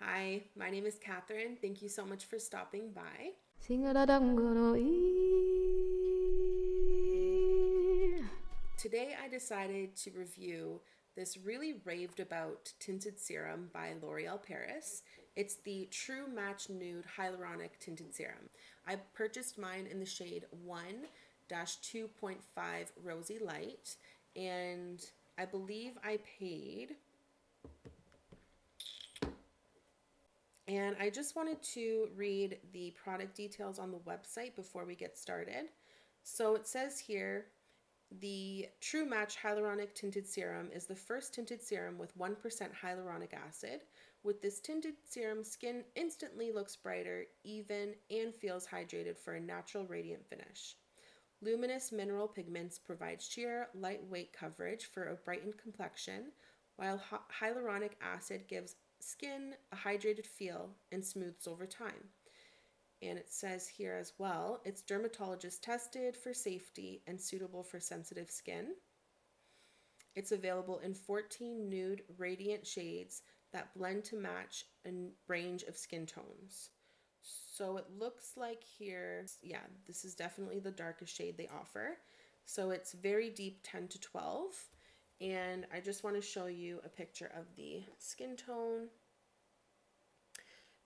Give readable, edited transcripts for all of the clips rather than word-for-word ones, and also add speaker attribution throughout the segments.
Speaker 1: Hi, my name is Catherine. Thank you so much for stopping by. Today I decided to review this really raved about tinted serum by L'Oreal Paris. It's the True Match Nude Hyaluronic Tinted Serum. I purchased mine in the shade 1-2.5 Rosy Light, and I believe I paid. And I just wanted to read the product details on the website before we get started. So it says here, the True Match Hyaluronic Tinted Serum is the first tinted serum with 1% hyaluronic acid. With this tinted serum, skin instantly looks brighter, even, and feels hydrated for a natural radiant finish. Luminous mineral pigments provide sheer, lightweight coverage for a brightened complexion, while hyaluronic acid gives skin a hydrated feel and smooths over time. And it says here as well, it's dermatologist tested for safety and suitable for sensitive skin. It's available in 14 nude radiant shades that blend to match a range of skin tones. So it looks like here, yeah, this is definitely the darkest shade they offer. So it's very deep, 10 to 12. And I just want to show you a picture of the skin tone.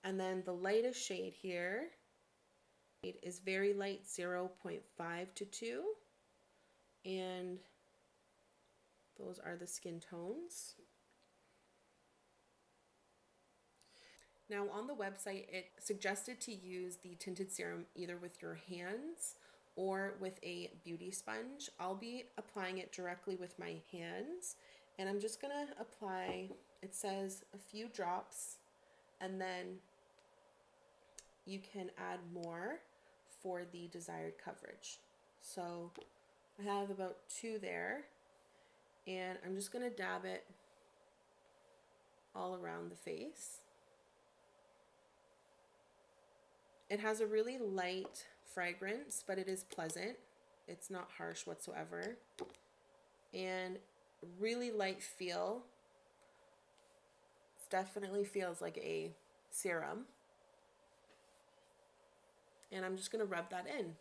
Speaker 1: And then the lightest shade here, it is very light, 0.5 to 2. And those are the skin tones. Now on the website, it suggested to use the tinted serum either with your hands or with a beauty sponge. I'll be applying it directly with my hands, and I'm just gonna apply, it says a few drops, and then you can add more for the desired coverage. So I have about 2 there, and I'm just gonna dab it all around the face. It has a really light fragrance, but it is pleasant. It's not harsh whatsoever. And really light feel. It definitely feels like a serum. And I'm just gonna rub that in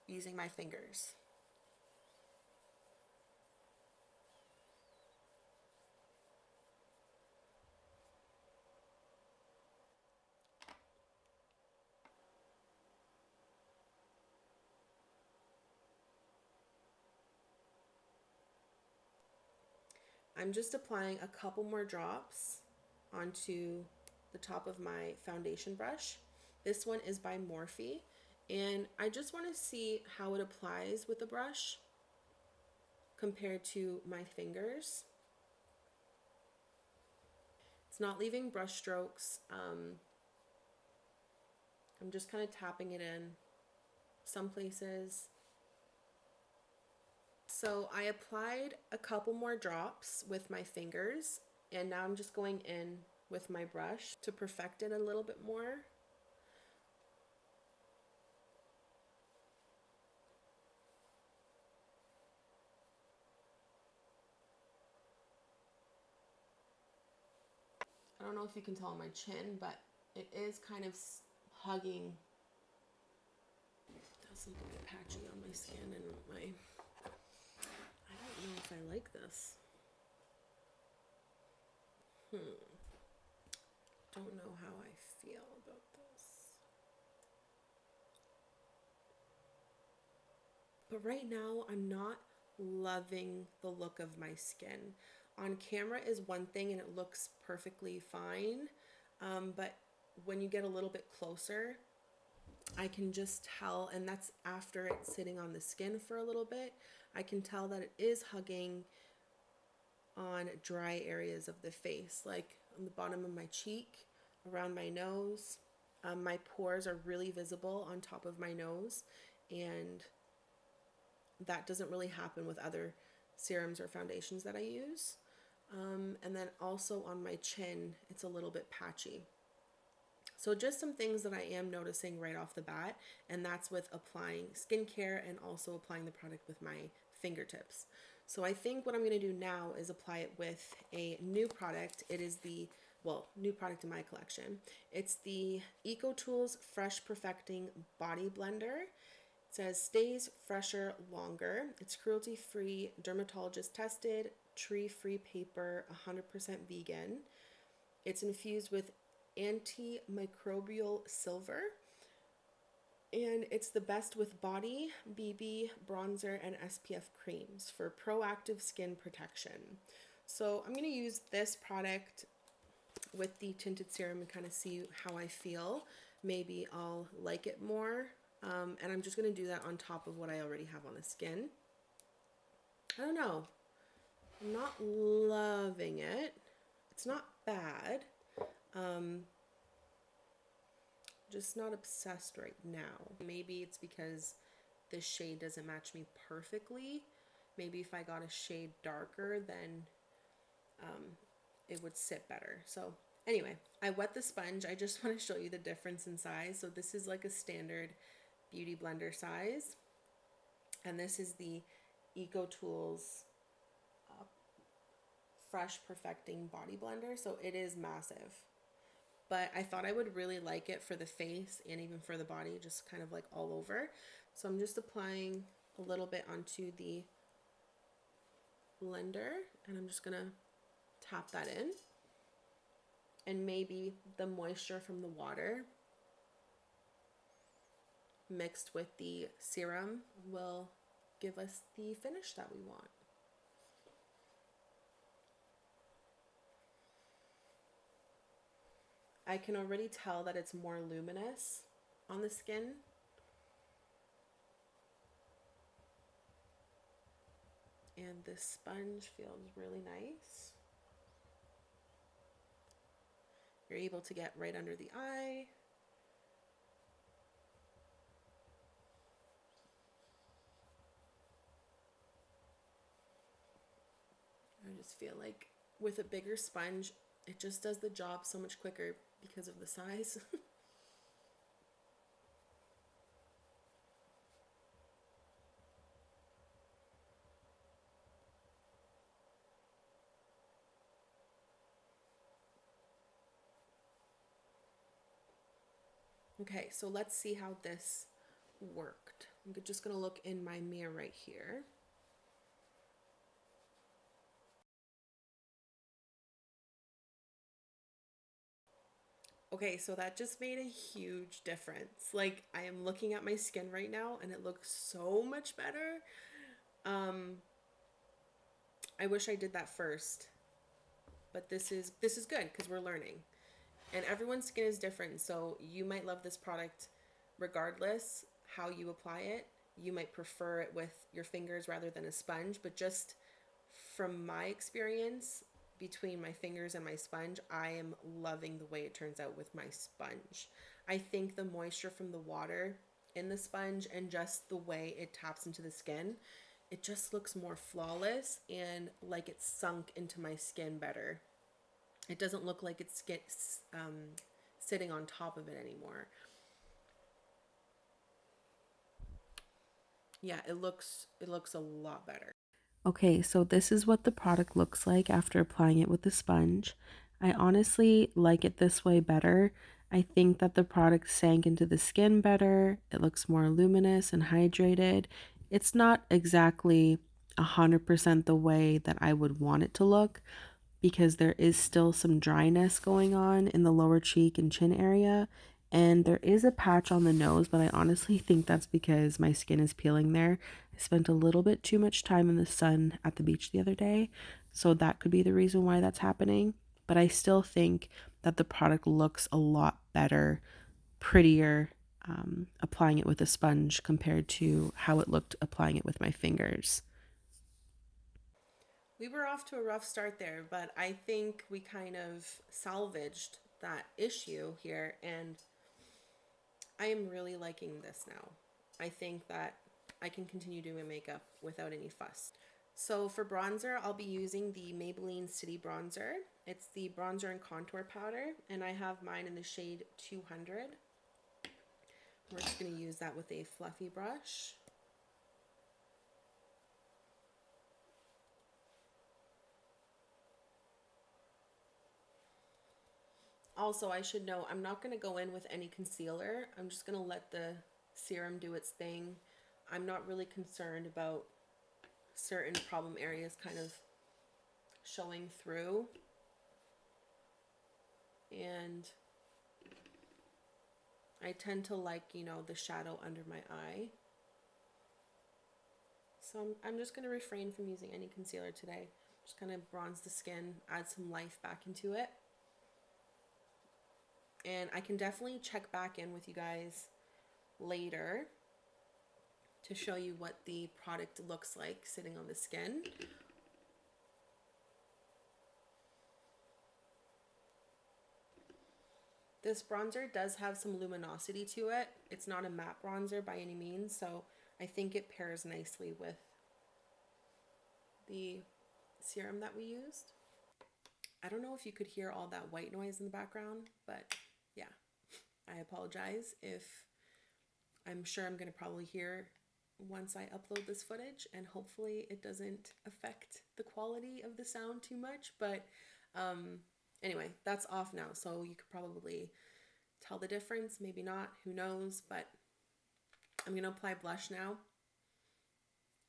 Speaker 1: using my fingers. I'm just applying a couple more drops onto the top of my foundation brush. This one is by Morphe, and I just want to see how it applies with the brush compared to my fingers. It's not leaving brush strokes. I'm just kind of tapping it in some places. So I applied a couple more drops with my fingers, and now I'm just going in with my brush to perfect it a little bit more. I don't know if you can tell on my chin, but it is kind of hugging. It does look a bit patchy on my skin and my... I don't know if I like this. Don't know how I feel about this. But right now, I'm not loving the look of my skin. On camera is one thing and it looks perfectly fine, but when you get a little bit closer, I can just tell, and that's after it's sitting on the skin for a little bit, I can tell that it is hugging on dry areas of the face, like on the bottom of my cheek, around my nose. My pores are really visible on top of my nose, and that doesn't really happen with other serums or foundations that I use. And then also on my chin, it's a little bit patchy. So just some things that I am noticing right off the bat, and that's with applying skincare and also applying the product with my fingertips. So I think what I'm going to do now is apply it with a new product. It is the well, new product in my collection. It's the EcoTools Fresh Perfecting Body Blender. It says stays fresher longer. It's cruelty free, dermatologist tested, tree free paper, 100% vegan. It's infused with antimicrobial silver. And it's the best with body, BB, bronzer, and SPF creams for proactive skin protection. So I'm going to use this product with the tinted serum and kind of see how I feel. Maybe I'll like it more. And I'm just going to do that on top of what I already have on the skin. I don't know. I'm not loving it. It's not bad. Just not obsessed right now. Maybe it's because this shade doesn't match me perfectly. Maybe if I got a shade darker, then it would sit better. So anyway, I wet the sponge. I just want to show you the difference in size. So this is like a standard beauty blender size. And this is the EcoTools Fresh Perfecting Body Blender. So it is massive. But I thought I would really like it for the face and even for the body, just kind of like all over. So I'm just applying a little bit onto the blender, and I'm just gonna tap that in. And maybe the moisture from the water mixed with the serum will give us the finish that we want. I can already tell that it's more luminous on the skin. And this sponge feels really nice. You're able to get right under the eye. I just feel like with a bigger sponge, it just does the job so much quicker because of the size. Okay, so let's see how this worked. I'm just gonna look in my mirror right here. Okay, so that just made a huge difference. Like, I am looking at my skin right now and it looks so much better. I wish I did that first, but this is good because we're learning. And everyone's skin is different, so you might love this product regardless how you apply it. You might prefer it with your fingers rather than a sponge, but just from my experience between my fingers and my sponge, I am loving the way it turns out with my sponge. I think the moisture from the water in the sponge and just the way it taps into the skin, it just looks more flawless and like it's sunk into my skin better. It doesn't look like it's sitting on top of it anymore. Yeah, it looks a lot better. Okay, so this is what the product looks like after applying it with the sponge. I honestly like it this way better. I think that the product sank into the skin better. It looks more luminous and hydrated. It's not exactly 100% the way that I would want it to look, because there is still some dryness going on in the lower cheek and chin area. And there is a patch on the nose, but I honestly think that's because my skin is peeling there. I spent a little bit too much time in the sun at the beach the other day, so that could be the reason why that's happening. But I still think that the product looks a lot better, prettier, applying it with a sponge compared to how it looked applying it with my fingers. We were off to a rough start there, but I think we kind of salvaged that issue here, and I am really liking this now. I think that I can continue doing my makeup without any fuss. So for bronzer, I'll be using the Maybelline City Bronzer. It's the bronzer and contour powder, and I have mine in the shade 200. We're just going to use that with a fluffy brush. Also, I should know I'm not going to go in with any concealer. I'm just going to let the serum do its thing. I'm not really concerned about certain problem areas kind of showing through. And I tend to like, you know, the shadow under my eye. So I'm just going to refrain from using any concealer today. Just kind of bronze the skin, add some life back into it. And I can definitely check back in with you guys later to show you what the product looks like sitting on the skin. This bronzer does have some luminosity to it. It's not a matte bronzer by any means, so I think it pairs nicely with the serum that we used. I don't know if you could hear all that white noise in the background, but yeah, I apologize if I'm sure I'm going to probably hear once I upload this footage, and hopefully it doesn't affect the quality of the sound too much. But anyway, that's off now, so you could probably tell the difference, maybe not, who knows. But I'm going to apply blush now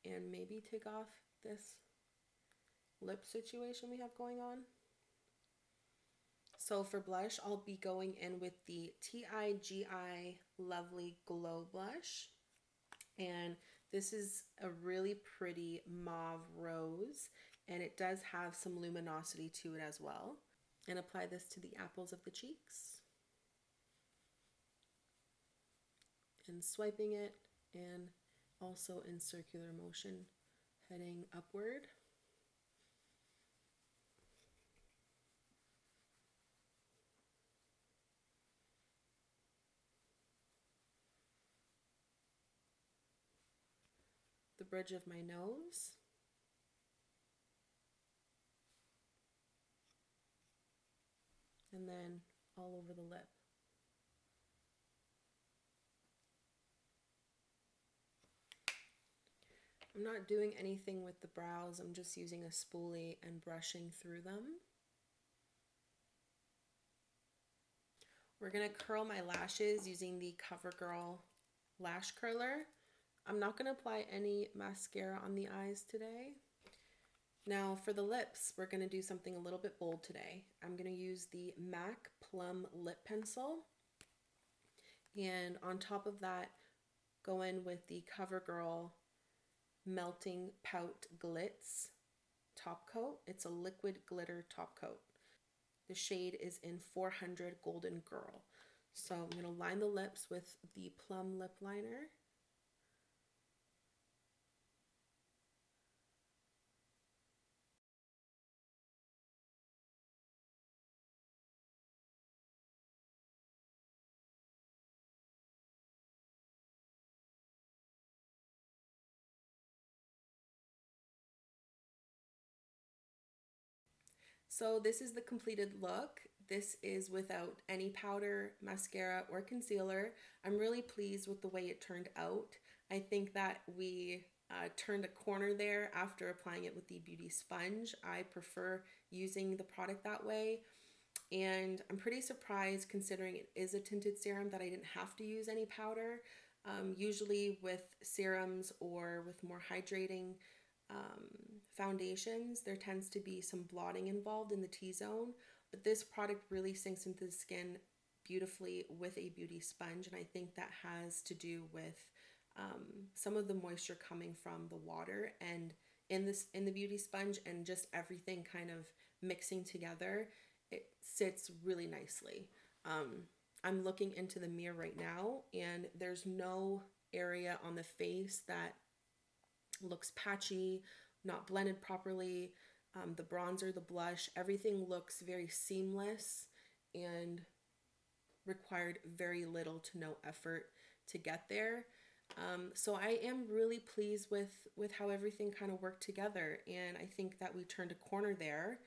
Speaker 1: and maybe take off this lip situation we have going on. So for blush, I'll be going in with the TIGI Lovely Glow Blush. And this is a really pretty mauve rose, and it does have some luminosity to it as well. And apply this to the apples of the cheeks. And swiping it, and also in circular motion, heading upward. The bridge of my nose. And then all over the lip. I'm not doing anything with the brows. I'm just using a spoolie and brushing through them. We're going to curl my lashes using the CoverGirl lash curler. I'm not going to apply any mascara on the eyes today. Now for the lips, we're going to do something a little bit bold today. I'm going to use the MAC Plum lip pencil. And on top of that, go in with the CoverGirl Melting Pout Glitz top coat. It's a liquid glitter top coat. The shade is in 400 Golden Girl. So I'm going to line the lips with the Plum lip liner. So this is the completed look. This is without any powder, mascara, or concealer. I'm really pleased with the way it turned out. I think that we turned a corner there after applying it with the beauty sponge. I prefer using the product that way. And I'm pretty surprised, considering it is a tinted serum, that I didn't have to use any powder. Usually with serums or with more hydrating foundations, there tends to be some blotting involved in the T-zone, but this product really sinks into the skin beautifully with a beauty sponge, and I think that has to do with some of the moisture coming from the water and in the beauty sponge, and just everything kind of mixing together. It sits really nicely. I'm looking into the mirror right now, and there's no area on the face that looks patchy, not blended properly. The bronzer, the blush, everything looks very seamless and required very little to no effort to get there. So I am really pleased with how everything kind of worked together, and I think that we turned a corner there.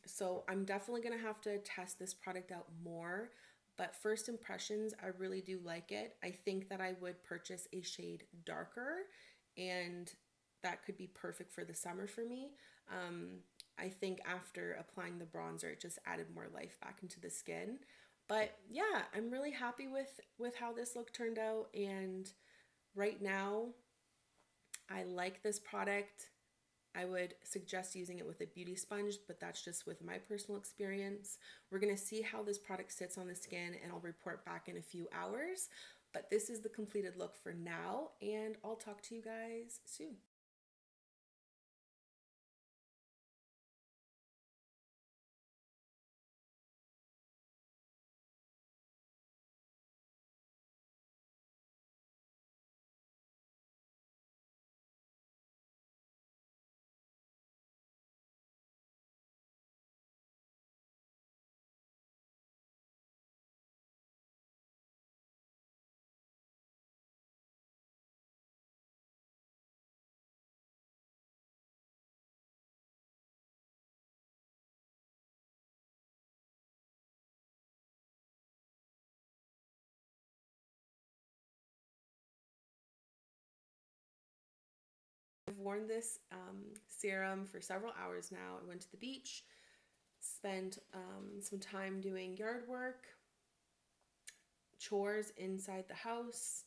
Speaker 1: So I'm definitely going to have to test this product out more, but first impressions, I really do like it. I think that I would purchase a shade darker, and that could be perfect for the summer for me. I think after applying the bronzer, it just added more life back into the skin. But yeah, I'm really happy with how this look turned out, and right now I like this product. I would suggest using it with a beauty sponge, but that's just with my personal experience. We're going to see how this product sits on the skin, and I'll report back in a few hours. But this is the completed look for now, and I'll talk to you guys soon. I've worn this serum for several hours now. I went to the beach, spent some time doing yard work, chores inside the house,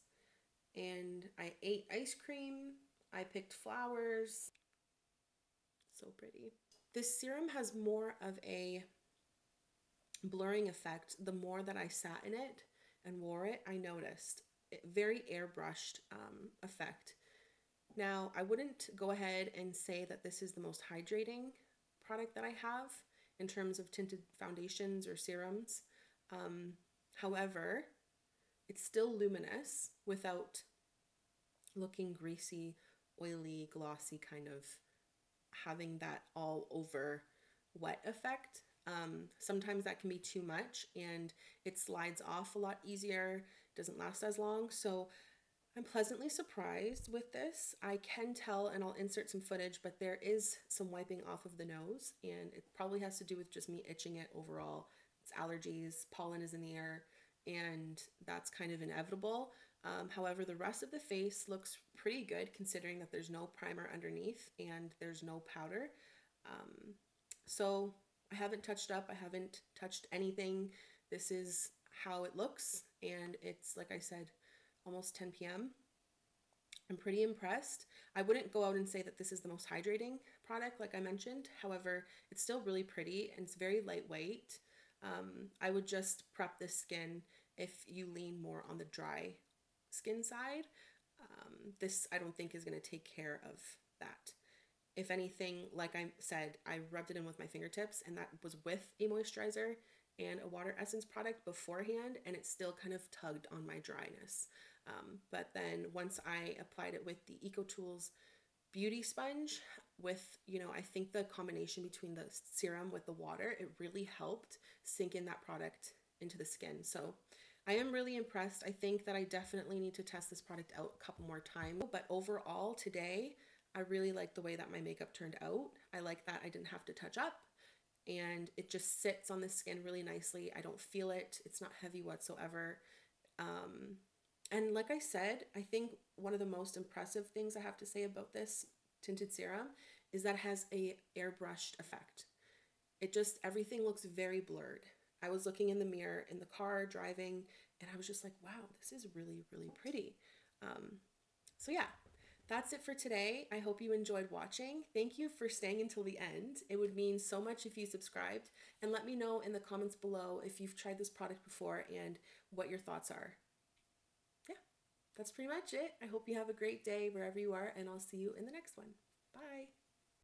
Speaker 1: and I ate ice cream. I picked flowers. So pretty. This serum has more of a blurring effect. The more that I sat in it and wore it, I noticed it, very airbrushed effect. Now, I wouldn't go ahead and say that this is the most hydrating product that I have in terms of tinted foundations or serums. However, it's still luminous without looking greasy, oily, glossy, kind of having that all over wet effect. Sometimes that can be too much and it slides off a lot easier, doesn't last as long. So I'm pleasantly surprised with this. I can tell, and I'll insert some footage, but there is some wiping off of the nose, and it probably has to do with just me itching it overall. It's allergies, pollen is in the air, and that's kind of inevitable. However, the rest of the face looks pretty good considering that there's no primer underneath and there's no powder. So I haven't touched up, I haven't touched anything. This is how it looks, and it's, like I said, almost 10 p.m. I'm pretty impressed. I wouldn't go out and say that this is the most hydrating product like I mentioned. However, it's still really pretty and it's very lightweight. I would just prep the skin if you lean more on the dry skin side. This I don't think is going to take care of that. If anything, like I said, I rubbed it in with my fingertips, and that was with a moisturizer and a water essence product beforehand, and it still kind of tugged on my dryness. But then once I applied it with the EcoTools beauty sponge with, I think the combination between the serum with the water, it really helped sink in that product into the skin. So I am really impressed. I think that I definitely need to test this product out a couple more times. But overall, today, I really like the way that my makeup turned out. I like that I didn't have to touch up, and it just sits on the skin really nicely. I don't feel it. It's not heavy whatsoever. And like I said, I think one of the most impressive things I have to say about this tinted serum is that it has a airbrushed effect. It just, everything looks very blurred. I was looking in the mirror in the car driving, and I was just like, wow, this is really, really pretty. So yeah, that's it for today. I hope you enjoyed watching. Thank you for staying until the end. It would mean so much if you subscribed, and let me know in the comments below if you've tried this product before and what your thoughts are. Yeah, that's pretty much it. I hope you have a great day wherever you are, and I'll see you in the next one. Bye.